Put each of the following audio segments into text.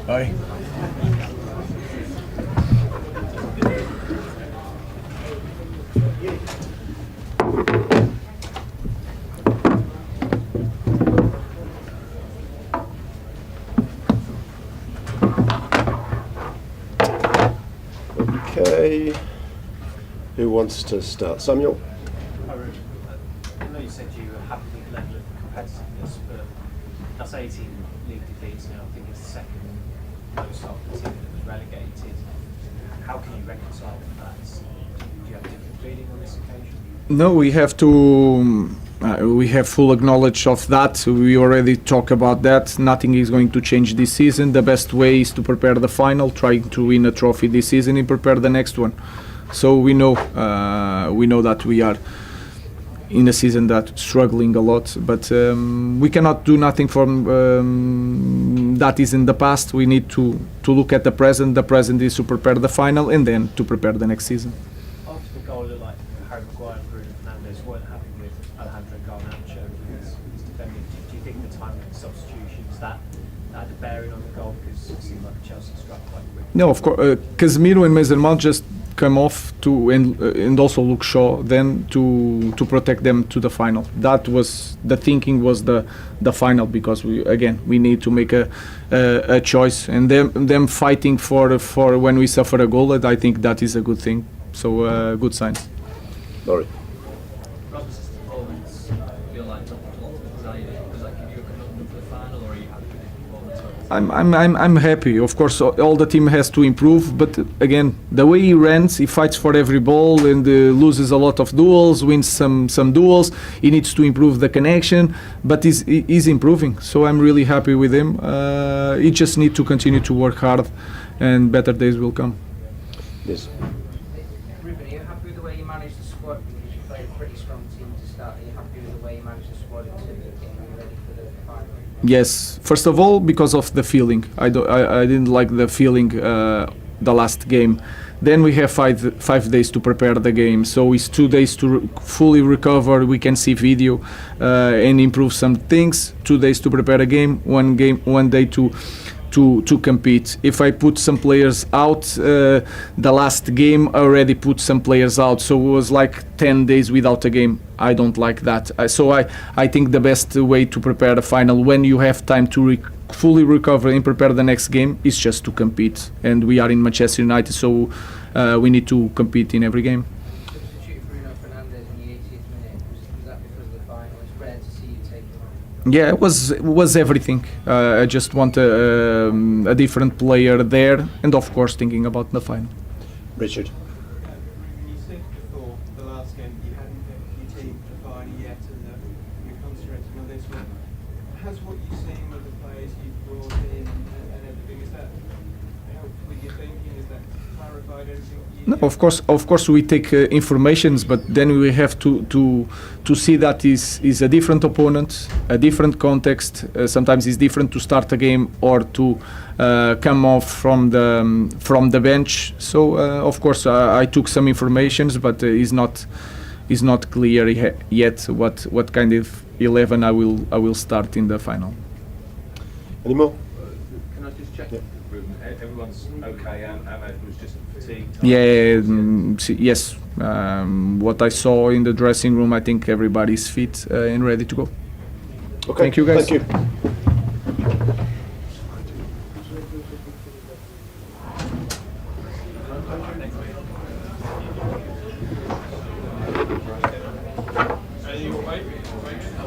Hi. Okay. Who wants to start? Samuel? Hi, Ruben. I know you said you were happy with the level of competitiveness, but that's 18 league defeats now. I think it's the second most of the team that was relegated. How can you reconcile with that? Do you have a different feeling on this occasion? No, we have to. We have full acknowledge of that. We already talked about that. Nothing is going to change this season. The best way is to prepare the final, trying to win a trophy this season and prepare the next one. So we know that we are in a season that's struggling a lot, but we cannot do nothing from that is in the past. We need to look at the present. The present is to prepare the final and then to prepare the next season. After the goal, it looked like Harry Maguire and Bruno Fernandes weren't happy with Alejandro Garnacho his defending. Do you think the timing of the substitutions that had a bearing on the goal, because it seemed like Chelsea struck quite quickly? No, of course, Casemiro and Mason Mount just come off to and also Luke Shaw then to protect them to the final. That was the thinking, was the final, because we need to make a choice, and them fighting for when we suffer a goal. I think that is a good thing. So good signs. Laurie? Robert's performance feel like not a lot of anxiety. Does that give you a conundrum for the final, or are you happy with his performance? I'm happy. Of course, all the team has to improve, but again, the way he runs, he fights for every ball and loses a lot of duels, wins some duels. He needs to improve the connection, but he's improving. So I'm really happy with him. He just needs to continue to work hard, and better days will come. Yes. Ruben, are you happy with the way you managed the squad? Because you played a pretty strong team to start. Are you happy with the way you managed the squad in terms of getting you ready for the final? Yes, first of all, because of the feeling. I didn't like the feeling the last game. Then we have five days to prepare the game, so it's 2 days to fully recover. We can see video and improve some things. 2 days to prepare a game, 1 day to compete. If I put some players out, the last game I already put some players out, so it was like 10 days without a game. I don't like that. So I think the best way to prepare the final, when you have time to fully recover and prepare the next game, is just to compete. And we are in Manchester United, so we need to compete in every game. Substitute Bruno Fernandes in the 80th minute. Was that because of the final? It's rare to see you take him on. Yeah, it was everything. I just want a different player there, and of course thinking about the final. Richard? You said before the last game you hadn't picked your team for the final yet, and you're concentrating on this one. Has what you've seen with the players you've brought in and everything, is that helped with your thinking? Is that clarified everything? No, of course we take informations, but then we have to see that is a different opponent, a different context. Sometimes it's different to start a game or to come off from the bench. So of course I took some informations, but it's not clear yet what kind of 11 I will start in the final. Any more? Can I just check? Yeah. Ruben, everyone's okay, and Ahmed was just fatigued. Yeah, yes. What I saw in the dressing room, I think everybody's fit and ready to go. Okay. Thank you, guys. Thank you.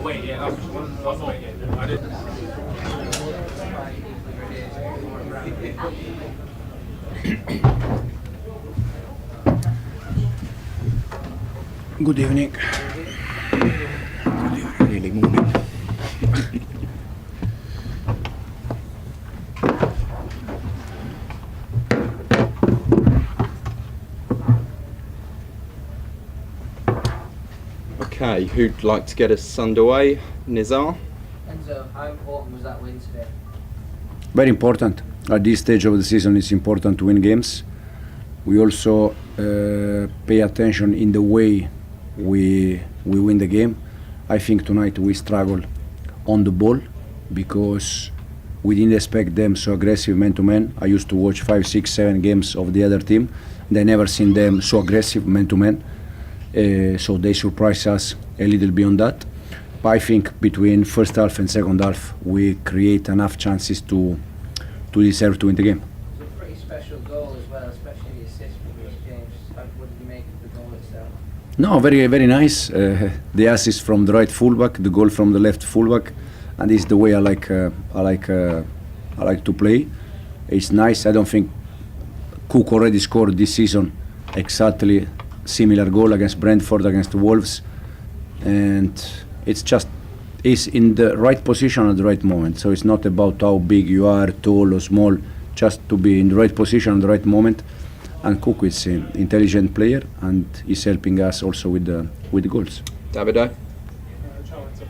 Wait, yeah, I was one more. I didn't. Good evening. Really morning. Okay, who'd like to get us underway? Nizar? Enzo, how important was that win today? Very important. At this stage of the season, it's important to win games. We also pay attention in the way we win the game. I think tonight we struggle on the ball because we didn't expect them so aggressive man-to-man. I used to watch 5, 6, 7 games of the other team. They never seen them so aggressive man-to-man. So they surprised us a little bit on that. But I think between first half and second half, we create enough chances to deserve to win the game. It's a pretty special goal as well, especially the assist from Reece James. What did you make of the goal itself? No, very, very nice. The assist from the right fullback, the goal from the left fullback, and this is the way I like to play. It's nice. I don't think Cook already scored this season exactly similar goal against Brentford, against the Wolves, and it's in the right position at the right moment. So it's not about how big you are, tall or small, just to be in the right position at the right moment. And Cook is an intelligent player and is helping us also with the goals. Davido? Ciao, Enzo.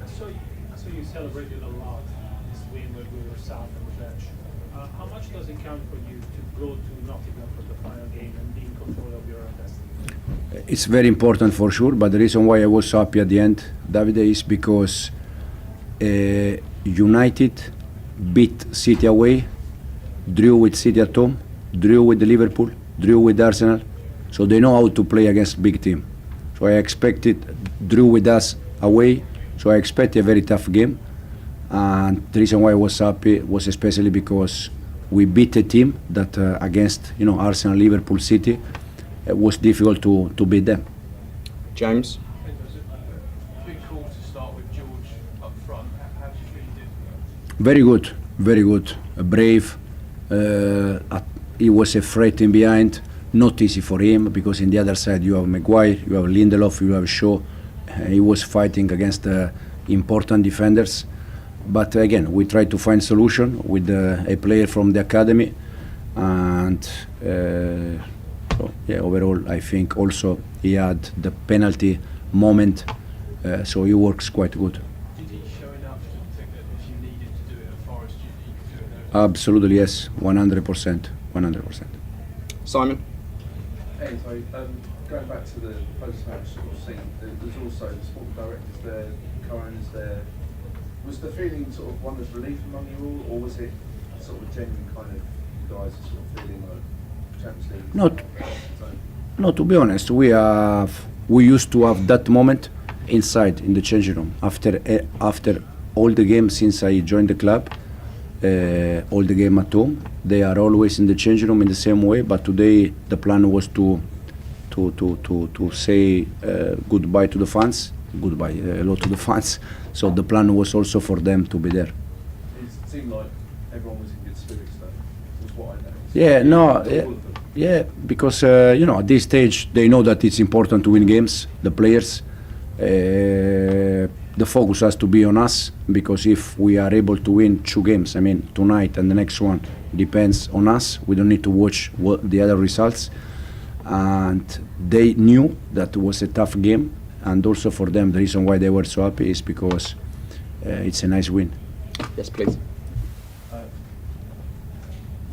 I saw you celebrated a lot this win when we were south on the bench. How much does it count for you to go to Nottingham for the final game and be in control of your own destiny? It's very important for sure, but the reason why I was so happy at the end, Davide, is because United beat City away, drew with City at home, drew with Liverpool, drew with Arsenal, so they know how to play against big team. So I expected, drew with us away, so I expected a very tough game. And the reason why I was happy was especially because we beat a team that against Arsenal, Liverpool, City, it was difficult to beat them. James? It was a big call to start with George up front. How did you feel he did? Very good, very good. Brave. He was a threat in behind. Not easy for him because in the other side you have Maguire, you have Lindelof, you have Shaw. He was fighting against important defenders. But again, we tried to find solution with a player from the academy. And so, yeah, overall, I think also he had the penalty moment. So he works quite good. Did he show enough to think that if you needed to do it at Forest, you could do it there? Absolutely, yes, 100%. 100%. Simon? Hey, sorry, going back to the post-match sort of scene, there's also the sport directors there, Cohen is there. Was the feeling sort of one of relief among you all, or was it sort of a genuine kind of you guys are sort of feeling like Champions League? No, to be honest, we used to have that moment inside in the changing room after all the games since I joined the club. All the game at home, they are always in the changing room in the same way. But today the plan was to say goodbye to the fans, hello to the fans. So the plan was also for them to be there. It seemed like everyone was in good spirits though, was what I noticed. Yeah, no, All of them. yeah, because at this stage they know that it's important to win games. The players. The focus has to be on us because if we are able to win 2 games, I mean tonight and the next one depends on us. We don't need to watch the other results. And they knew that it was a tough game, and also for them the reason why they were so happy is because it's a nice win. Yes, please.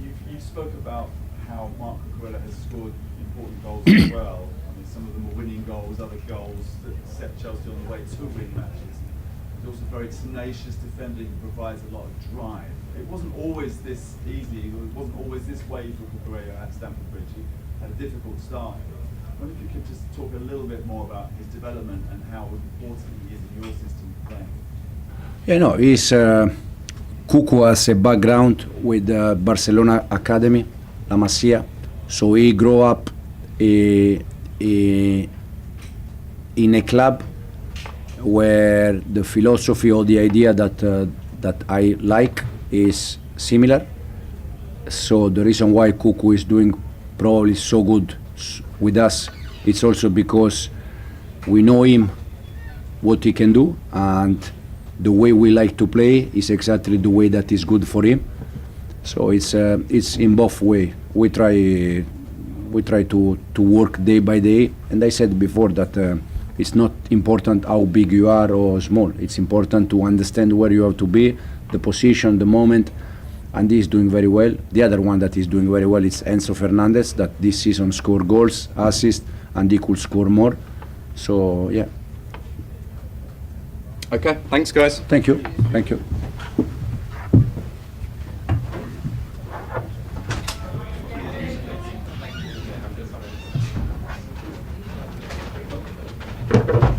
You spoke about how Marco Corella has scored important goals as well. I mean, some of them are winning goals, other goals that set Chelsea on the way to win matches. He's also very tenacious defending, provides a lot of drive. It wasn't always this easy, it wasn't always this way for Corella at Stamford Bridge. He had a difficult start. I wonder if you could just talk a little bit more about his development and how important he is in your system of playing. Yeah, no, he's Cucu has a background with Barcelona Academy, La Masia, so he grew up in a club where the philosophy or the idea that I like is similar. So the reason why Cucu is doing probably so good with us, it's also because we know him, what he can do, and the way we like to play is exactly the way that is good for him. So it's in both way. We try to work day by day, and I said before that it's not important how big you are or small. It's important to understand where you have to be, the position, the moment, and he's doing very well. The other one that is doing very well is Enzo Fernandez, that this season scored goals, assists, and he could score more. So yeah. Okay, thanks guys. Thank you. Thank you.